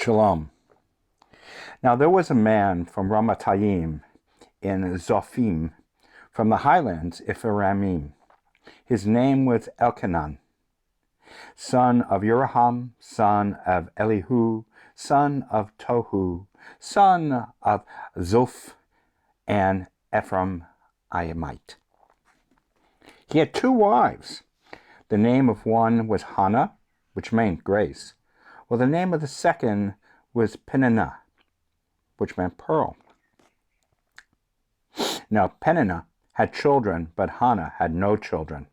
Shalom. Now there was a man from Ramatayim in Zophim, from the highlands Ephraim. His name was Elkanan, son of Uraham, son of Elihu, son of Tohu, son of Zoph, and Ephraimite. He had 2 wives. The name of one was Hannah, which meant grace, while the name of the second was Peninnah, which meant pearl. Now Peninnah had children, but Hannah had no children.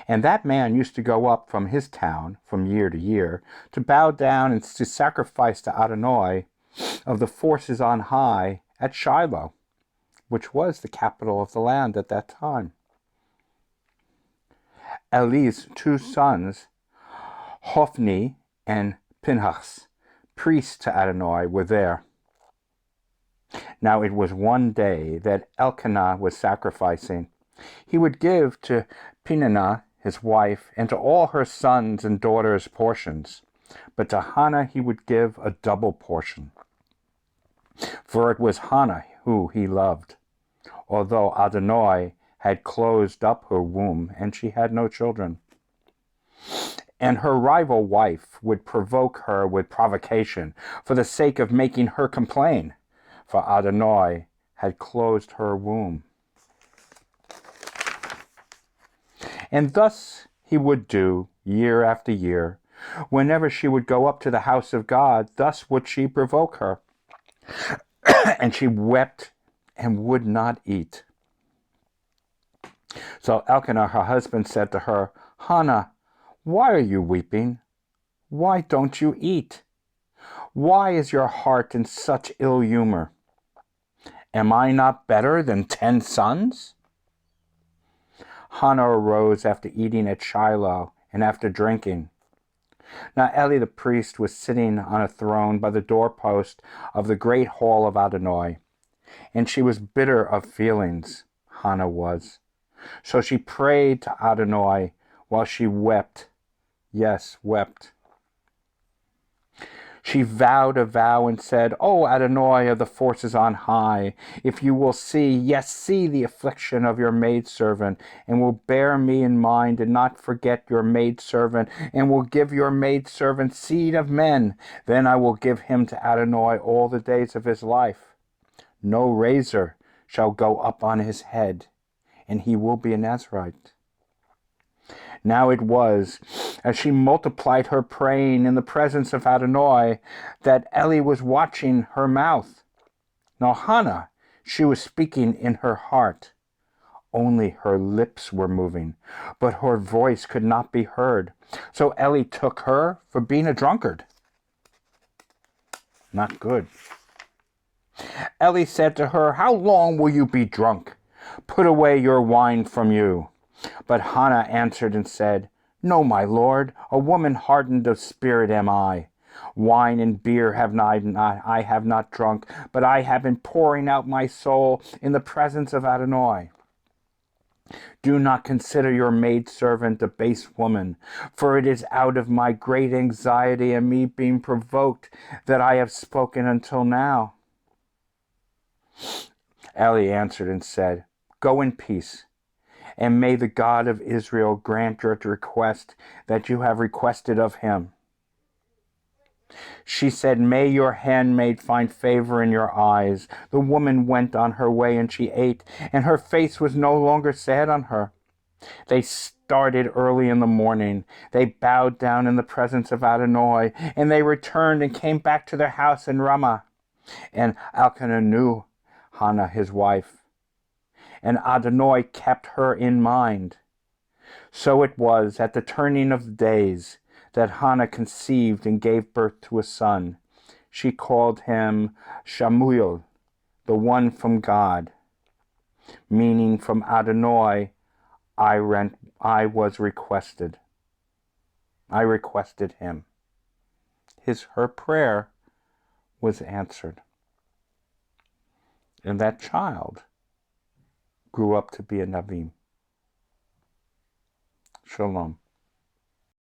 And that man used to go up from his town from year to year to bow down and to sacrifice to Adonai of the forces on high at Shilo, which was the capital of the land at that time. Eli's 2 sons, Hophni and Pinchas, priests to Adonai, were there. Now it was one day that Elkanah was sacrificing. He would give to Peninnah, his wife, and to all her sons and daughters portions, but to Hannah he would give a double portion. For it was Hannah who he loved, although Adonai had closed up her womb, and she had no children. And her rival wife would provoke her with provocation for the sake of making her complain, for Adonai had closed her womb. And thus he would do year after year. Whenever she would go up to the house of God, thus would she provoke her. And she wept and would not eat. So Elkanah, her husband, said to her, Hannah, why are you weeping? Why don't you eat? Why is your heart in such ill humor? Am I not better than 10 sons? Hannah arose after eating at Shilo and after drinking. Now Eli the priest was sitting on a throne by the doorpost of the great hall of Adonai, and she was bitter of feelings, Hannah was. So she prayed to Adonai while she wept. Yes, wept. She vowed a vow and said, O Adonai of the forces on high, if you will see, yes, see the affliction of your maidservant, and will bear me in mind and not forget your maidservant, and will give your maidservant seed of men, then I will give him to Adonai all the days of his life. No razor shall go up on his head, and he will be a Nazarite. Now it was, as she multiplied her praying in the presence of Adonai, that Eli was watching her mouth. Now Hannah, she was speaking in her heart. Only her lips were moving, but her voice could not be heard. So Eli took her for being a drunkard. Not good. Eli said to her, How long will you be drunk? Put away your wine from you. But Hannah answered and said, No, my lord, a woman hardened of spirit am I. Wine and beer I have not drunk, but I have been pouring out my soul in the presence of Adonai. Do not consider your maidservant a base woman, for it is out of my great anxiety and me being provoked that I have spoken until now. Eli answered and said, Go in peace. And may the God of Israel grant your request that you have requested of him. She said, May your handmaid find favor in your eyes. The woman went on her way and she ate, and her face was no longer sad on her. They started early in the morning. They bowed down in the presence of Adonai, and they returned and came back to their house in Ramah. And Elkanah knew Hannah, his wife, and Adonai kept her in mind. So it was at the turning of the days that Hannah conceived and gave birth to a son. She called him Shamuel, the one from God, meaning from Adonai, I was requested. I requested him. Her prayer was answered. And that child grew up to be a Navim. Shalom.